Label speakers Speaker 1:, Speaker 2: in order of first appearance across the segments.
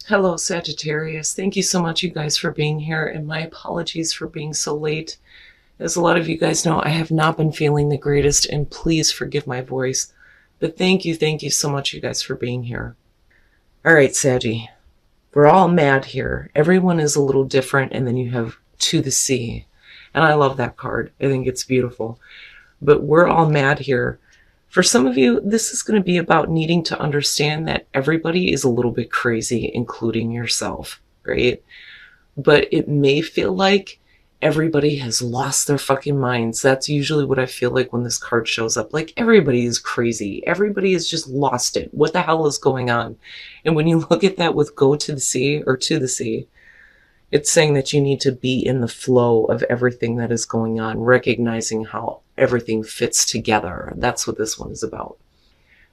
Speaker 1: Hello, Sagittarius. Thank you so much, you guys, for being here, and my apologies for being so late. As a lot of you guys know, I have not been feeling the greatest, and please forgive my voice. But thank you so much, you guys, for being here. All right, Saggy. We're all mad here. Everyone is a little different, and then you have To the Sea. And I love that card. I think it's beautiful. But we're all mad here. For some of you, this is going to be about needing to understand that everybody is a little bit crazy, including yourself, right? But it may feel like everybody has lost their fucking minds. That's usually what I feel like when this card shows up. Like, everybody is crazy. Everybody has just lost it. What the hell is going on? And when you look at that with Go to the Sea or To the Sea, it's saying that you need to be in the flow of everything that is going on, recognizing how everything fits together. That's what this one is about.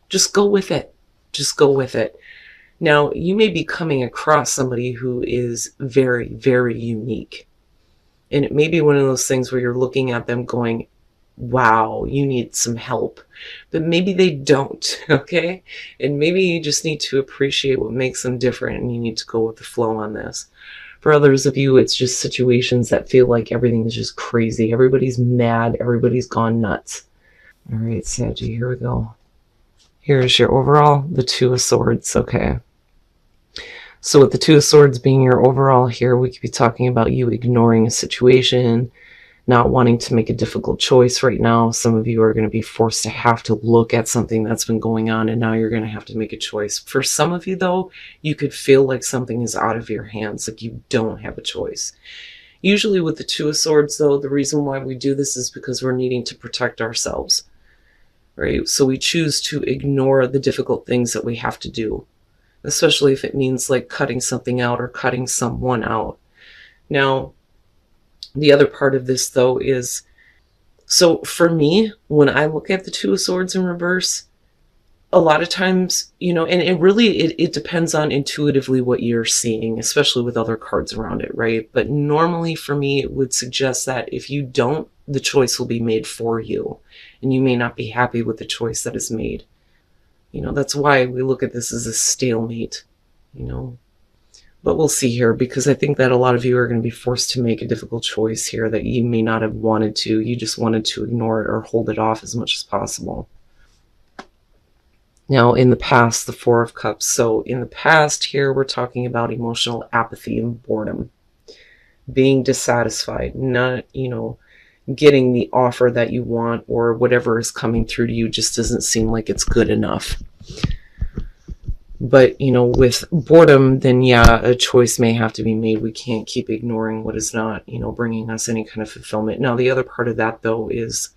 Speaker 1: Just go with it. Just go with it. Now, you may be coming across somebody who is very, very unique. And it may be one of those things where you're looking at them going, wow, you need some help. But maybe they don't, okay? And maybe you just need to appreciate what makes them different, and you need to go with the flow on this. For others of you, it's just situations that feel like everything is just crazy. Everybody's mad. Everybody's gone nuts. All right, Saggy, here we go. Here's your overall, the Two of Swords. Okay. So with the Two of Swords being your overall here, we could be talking about you ignoring a situation, not wanting to make a difficult choice right now. Some of you are going to be forced to have to look at something that's been going on, and now you're going to have to make a choice. For some of you, though, you could feel like something is out of your hands, like you don't have a choice. Usually with the Two of Swords, though, the reason why we do this is because we're needing to protect ourselves, right? So we choose to ignore the difficult things that we have to do, especially if it means like cutting something out or cutting someone out. Now, the other part of this, though, is, so for me, when I look at the Two of Swords in reverse, a lot of times, you know, and it depends on intuitively what you're seeing, especially with other cards around it, right? But normally for me, it would suggest that if you don't, the choice will be made for you, and you may not be happy with the choice that is made. You know, that's why we look at this as a stalemate, you know. But we'll see here, because I think that a lot of you are going to be forced to make a difficult choice here that you may not have wanted to. You just wanted to ignore it or hold it off as much as possible. Now, in the past, the Four of Cups. So in the past here, we're talking about emotional apathy and boredom. Being dissatisfied, not, you know, getting the offer that you want, or whatever is coming through to you just doesn't seem like it's good enough. But, you know, with boredom, then yeah, a choice may have to be made. We can't keep ignoring what is not, you know, bringing us any kind of fulfillment. Now, the other part of that, though, is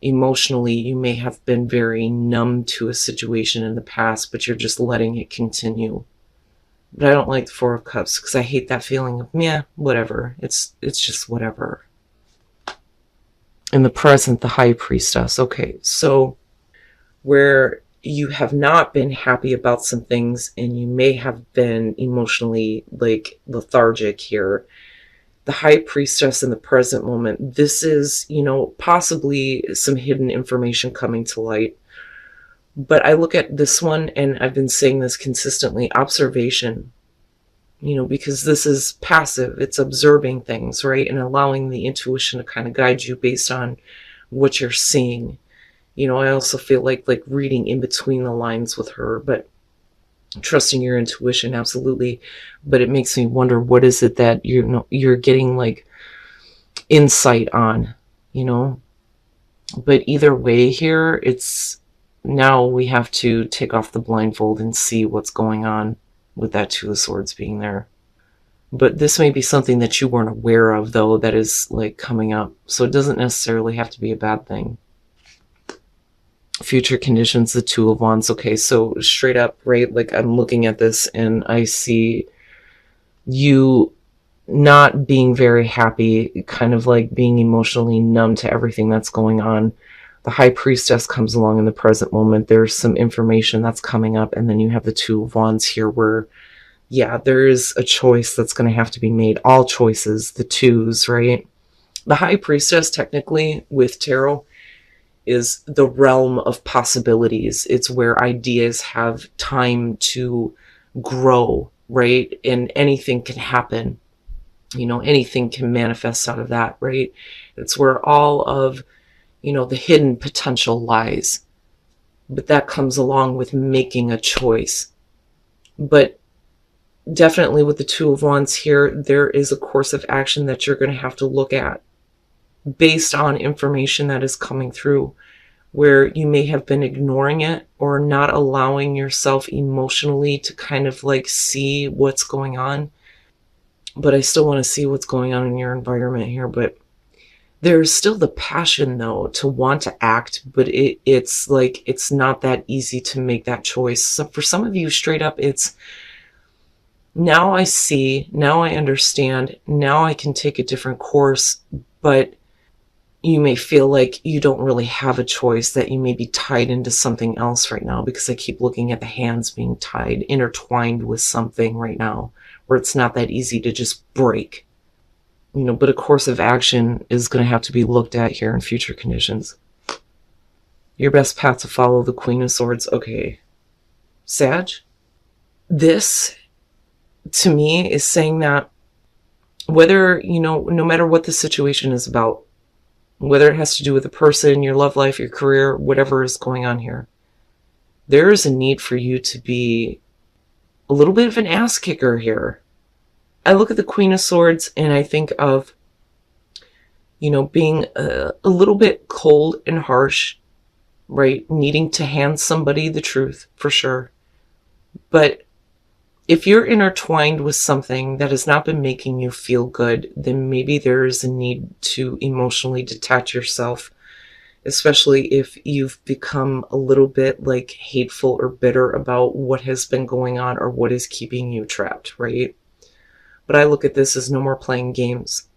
Speaker 1: emotionally, you may have been very numb to a situation in the past, but you're just letting it continue. But I don't like the Four of Cups, because I hate that feeling of, yeah, whatever. It's just whatever. In the present, the High Priestess. Okay, so where you have not been happy about some things, and you may have been emotionally like lethargic here, the High Priestess in the present moment, this is, you know, possibly some hidden information coming to light. But I look at this one, and I've been saying this consistently, observation, you know, because this is passive. It's observing things, right? And allowing the intuition to kind of guide you based on what you're seeing. You know, I also feel like reading in between the lines with her, but trusting your intuition, absolutely. But it makes me wonder, what is it that you're getting like insight on, you know? But either way here, it's now we have to take off the blindfold and see what's going on with that Two of Swords being there. But this may be something that you weren't aware of, though, that is like coming up. So it doesn't necessarily have to be a bad thing. Future conditions, the Two of Wands. Okay, so straight up, right, like I'm looking at this and I see you not being very happy, kind of like being emotionally numb to everything that's going on. The High Priestess comes along in the present moment. There's some information that's coming up, and then you have the Two of Wands here where, yeah, there is a choice that's going to have to be made. All choices, the twos, right? The High Priestess, technically, with tarot, is the realm of possibilities. It's where ideas have time to grow right? And anything can happen. Anything can manifest out of that, right? It's where all of, the hidden potential lies. But that comes along with making a choice. But definitely with the Two of Wands here, there is a course of action that you're going to have to look at based on information that is coming through, where you may have been ignoring it or not allowing yourself emotionally to kind of like see what's going on. But I still want to see what's going on in your environment here. But there's still the passion, though, to want to act, but it's like it's not that easy to make that choice. So for some of you, straight up, it's now I see, now I understand, now I can take a different course, but you may feel like you don't really have a choice, that you may be tied into something else right now, because I keep looking at the hands being tied, intertwined with something right now, where it's not that easy to just break. But a course of action is going to have to be looked at here in future conditions. Your best path to follow, the Queen of Swords. Okay, Sag, this to me is saying that whether, no matter what the situation is about, whether it has to do with a person, your love life, your career, whatever is going on here, there is a need for you to be a little bit of an ass kicker here. I look at the Queen of Swords and I think of, being a little bit cold and harsh, right? Needing to hand somebody the truth, for sure. But if you're intertwined with something that has not been making you feel good, then maybe there is a need to emotionally detach yourself, especially if you've become a little bit like hateful or bitter about what has been going on or what is keeping you trapped, right? But I look at this as no more playing games.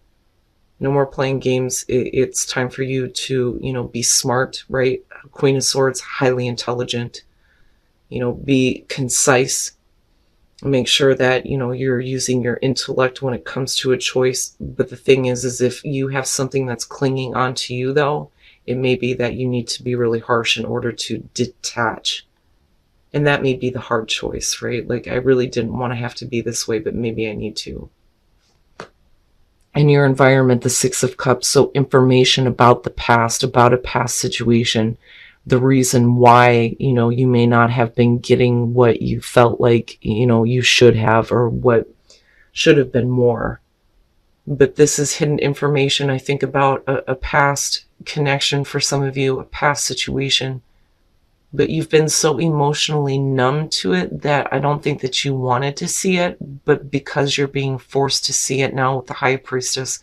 Speaker 1: No more playing games. It's time for you to, be smart, right? Queen of Swords, highly intelligent, be concise. Make sure that, you're using your intellect when it comes to a choice. But the thing is if you have something that's clinging onto you, though, it may be that you need to be really harsh in order to detach. And that may be the hard choice, right? Like, I really didn't want to have to be this way, but maybe I need to. And your environment, the Six of Cups, so information about the past, about a past situation, the reason why, you may not have been getting what you felt like, you should have, or what should have been more. But this is hidden information. I think about a past connection for some of you, a past situation. But you've been so emotionally numb to it that I don't think that you wanted to see it. But because you're being forced to see it now with the High Priestess,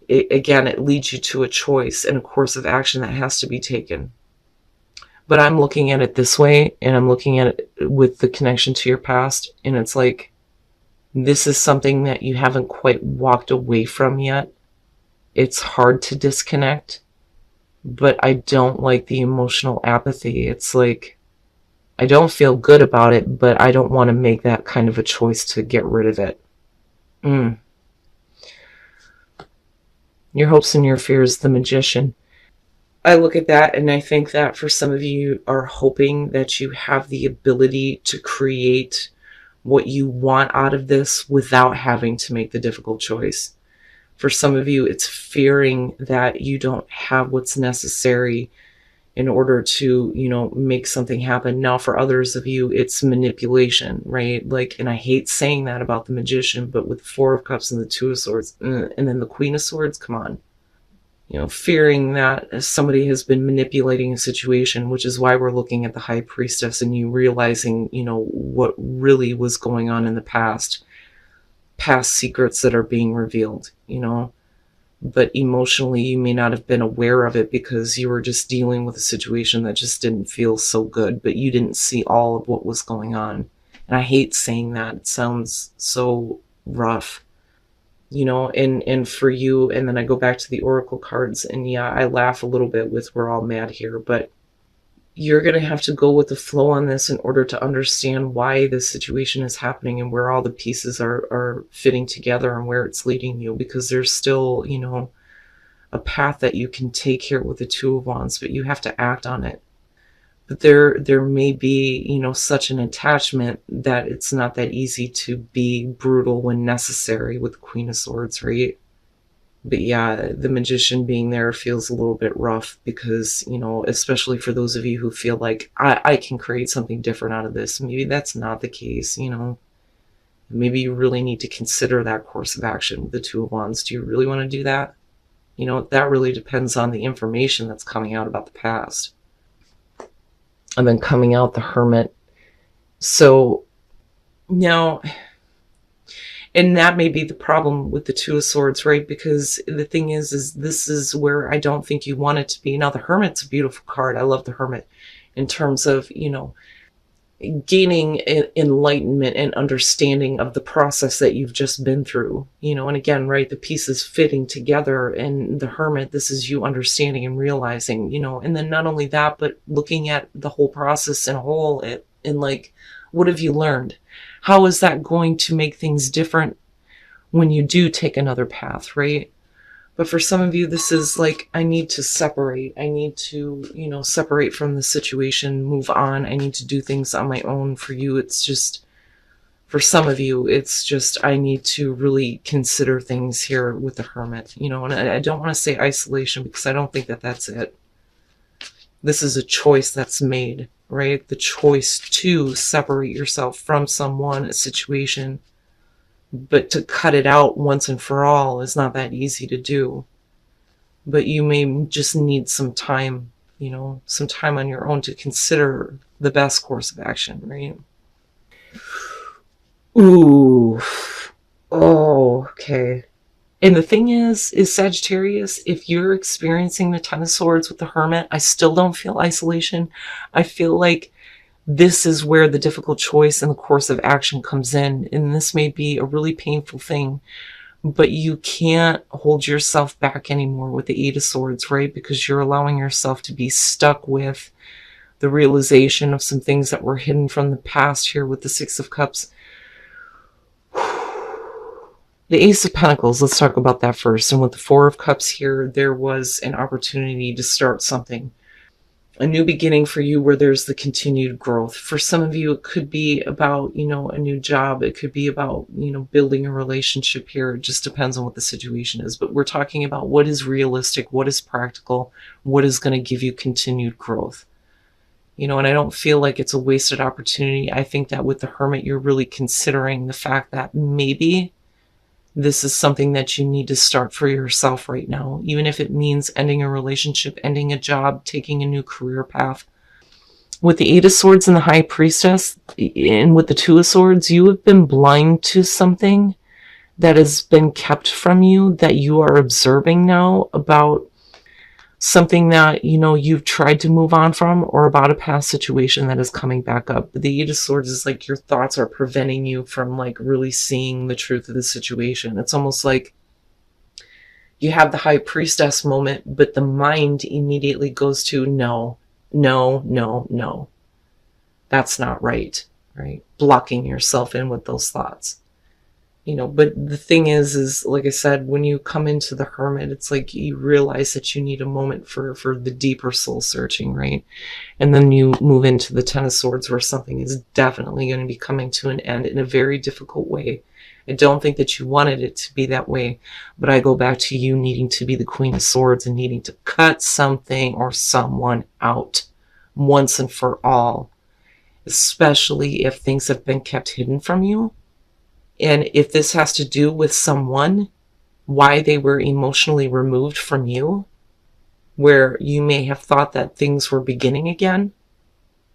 Speaker 1: it leads you to a choice and a course of action that has to be taken. But I'm looking at it this way, and I'm looking at it with the connection to your past, and it's like, this is something that you haven't quite walked away from yet. It's hard to disconnect, but I don't like the emotional apathy. It's like, I don't feel good about it, but I don't want to make that kind of a choice to get rid of it. Your hopes and your fears, the Magician. I look at that and I think that for some of you are hoping that you have the ability to create what you want out of this without having to make the difficult choice. For some of you, it's fearing that you don't have what's necessary in order to, make something happen. Now, for others of you, it's manipulation, right? Like, and I hate saying that about the Magician, but with the Four of Cups and the Two of Swords, and then the Queen of Swords, come on. Fearing that somebody has been manipulating a situation, which is why we're looking at the High Priestess and you realizing, what really was going on in the past secrets that are being revealed, but emotionally you may not have been aware of it because you were just dealing with a situation that just didn't feel so good, but you didn't see all of what was going on. And I hate saying that. It sounds so rough. And for you, and then I go back to the Oracle cards, and yeah, I laugh a little bit with we're all mad here, but you're going to have to go with the flow on this in order to understand why this situation is happening and where all the pieces are fitting together and where it's leading you, because there's still, a path that you can take here with the Two of Wands, but you have to act on it. But there may be, such an attachment that it's not that easy to be brutal when necessary with Queen of Swords, right? But yeah, the Magician being there feels a little bit rough because, especially for those of you who feel like I can create something different out of this. Maybe that's not the case. Maybe you really need to consider that course of action with the Two of Wands. Do you really want to do that? That really depends on the information that's coming out about the past. And then coming out the Hermit. So now, and that may be the problem with the Two of Swords, right? Because the thing is this is where I don't think you want it to be. Now, the Hermit's a beautiful card. I love the Hermit in terms of, gaining enlightenment and understanding of the process that you've just been through, and again, right, the pieces fitting together. And the Hermit, this is you understanding and realizing, and then not only that, but looking at the whole process in a whole, and like, what have you learned? How is that going to make things different when you do take another path, right? But for some of you, this is like, I need to separate. I need to, separate from the situation, move on. I need to do things on my own. For you, it's just, for some of you, it's just, I need to really consider things here with the Hermit, and I don't want to say isolation because I don't think that that's it. This is a choice that's made, right? The choice to separate yourself from someone, a situation. But to cut it out once and for all is not that easy to do. But you may just need some time, some time on your own to consider the best course of action, right? Ooh. Oh, okay. And the thing is Sagittarius, if you're experiencing the Ten of Swords with the Hermit, I still don't feel isolation. I feel like this is where the difficult choice and the course of action comes in. And this may be a really painful thing, but you can't hold yourself back anymore with the Eight of Swords, right? Because you're allowing yourself to be stuck with the realization of some things that were hidden from the past here with the Six of Cups. The Ace of Pentacles, let's talk about that first. And with the Four of Cups here, there was an opportunity to start something. A new beginning for you where there's the continued growth. For some of you, it could be about, a new job. It could be about, building a relationship here. It just depends on what the situation is. But we're talking about what is realistic, what is practical, what is going to give you continued growth. And I don't feel like it's a wasted opportunity. I think that with the Hermit, you're really considering the fact that maybe this is something that you need to start for yourself right now, even if it means ending a relationship, ending a job, taking a new career path. With the Eight of Swords and the High Priestess, and with the Two of Swords, you have been blind to something that has been kept from you that you are observing now about something that, you've tried to move on from, or about a past situation that is coming back up. But the Eight of Swords is like your thoughts are preventing you from like really seeing the truth of the situation. It's almost like you have the High Priestess moment, but the mind immediately goes to no, no, no, no. That's not right, right? Blocking yourself in with those thoughts. But the thing is like I said, when you come into the Hermit, it's like you realize that you need a moment for the deeper soul searching, right? And then you move into the Ten of Swords where something is definitely going to be coming to an end in a very difficult way. I don't think that you wanted it to be that way, but I go back to you needing to be the Queen of Swords and needing to cut something or someone out once and for all, especially if things have been kept hidden from you. And if this has to do with someone, why they were emotionally removed from you, where you may have thought that things were beginning again,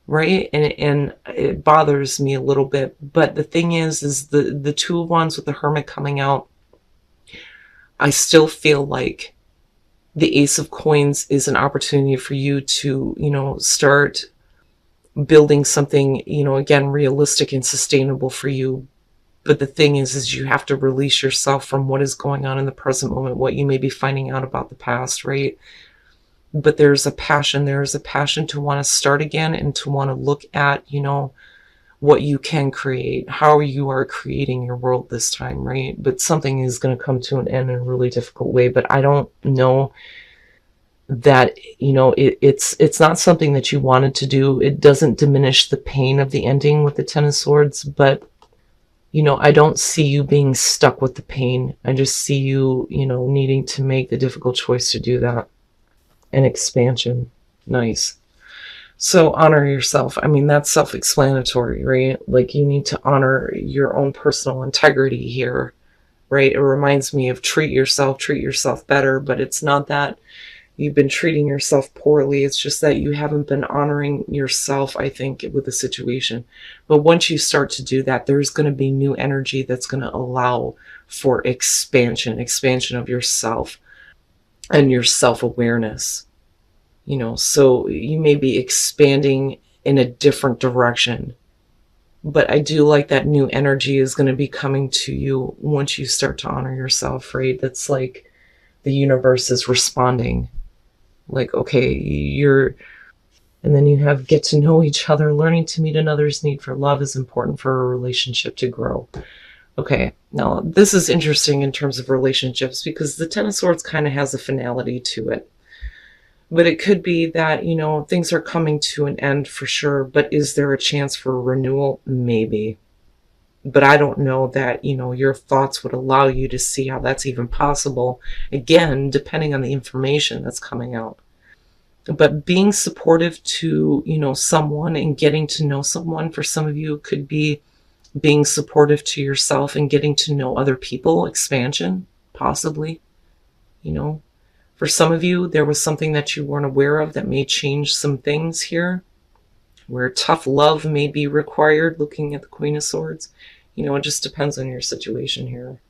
Speaker 1: right? And it bothers me a little bit. But the thing is the Two of Wands with the Hermit coming out, I still feel like the Ace of Coins is an opportunity for you to, start building something, again, realistic and sustainable for you. But the thing is you have to release yourself from what is going on in the present moment, what you may be finding out about the past, right? But there's a passion to want to start again and to want to look at, what you can create, how you are creating your world this time, right? But something is going to come to an end in a really difficult way. But I don't know that, it's not something that you wanted to do. It doesn't diminish the pain of the ending with the Ten of Swords, but I don't see you being stuck with the pain. I just see you, needing to make the difficult choice to do that. And expansion. Nice. So honor yourself. I mean, that's self-explanatory, right? Like, you need to honor your own personal integrity here, right? It reminds me of treat yourself better, but it's not that you've been treating yourself poorly. It's just that you haven't been honoring yourself, I think, with the situation. But once you start to do that, there's going to be new energy that's going to allow for expansion of yourself and your self-awareness. So you may be expanding in a different direction. But I do like that new energy is going to be coming to you once you start to honor yourself, right? That's like the universe is responding. Like, okay, and then you have get to know each other. Learning to meet another's need for love is important for a relationship to grow. Okay, now this is interesting in terms of relationships because the Ten of Swords kind of has a finality to it. But it could be that, things are coming to an end for sure, but is there a chance for renewal? Maybe. But I don't know that, your thoughts would allow you to see how that's even possible. Again, depending on the information that's coming out. But being supportive to, someone and getting to know someone, for some of you, could be being supportive to yourself and getting to know other people, expansion, possibly, For some of you, there was something that you weren't aware of that may change some things here, where tough love may be required, looking at the Queen of Swords. It just depends on your situation here.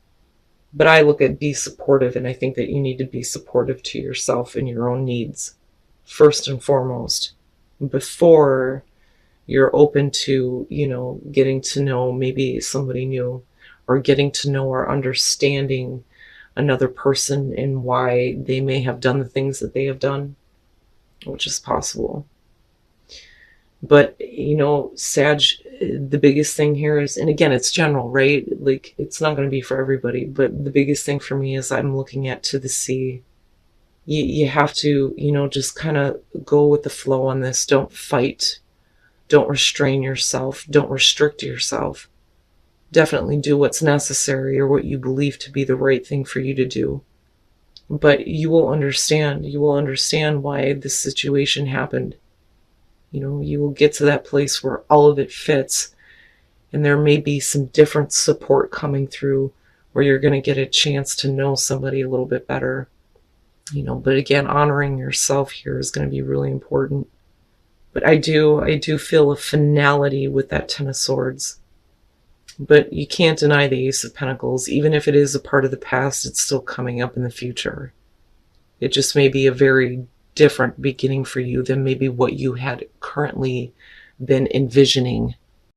Speaker 1: But I look at be supportive, and I think that you need to be supportive to yourself and your own needs, first and foremost, before you're open to, getting to know maybe somebody new, or getting to know or understanding another person and why they may have done the things that they have done, which is possible. But, Sag, the biggest thing here is, and again, it's general, right? Like, it's not going to be for everybody, but the biggest thing for me is I'm looking at to the sea. You have to, just kind of go with the flow on this. Don't fight. Don't restrain yourself. Don't restrict yourself. Definitely do what's necessary or what you believe to be the right thing for you to do. But you will understand. You will understand why this situation happened. You will get to that place where all of it fits, and there may be some different support coming through where you're going to get a chance to know somebody a little bit better. But again, honoring yourself here is going to be really important. But I do feel a finality with that Ten of Swords. But you can't deny the Ace of Pentacles. Even if it is a part of the past, it's still coming up in the future. It just may be a very different beginning for you than maybe what you had currently been envisioning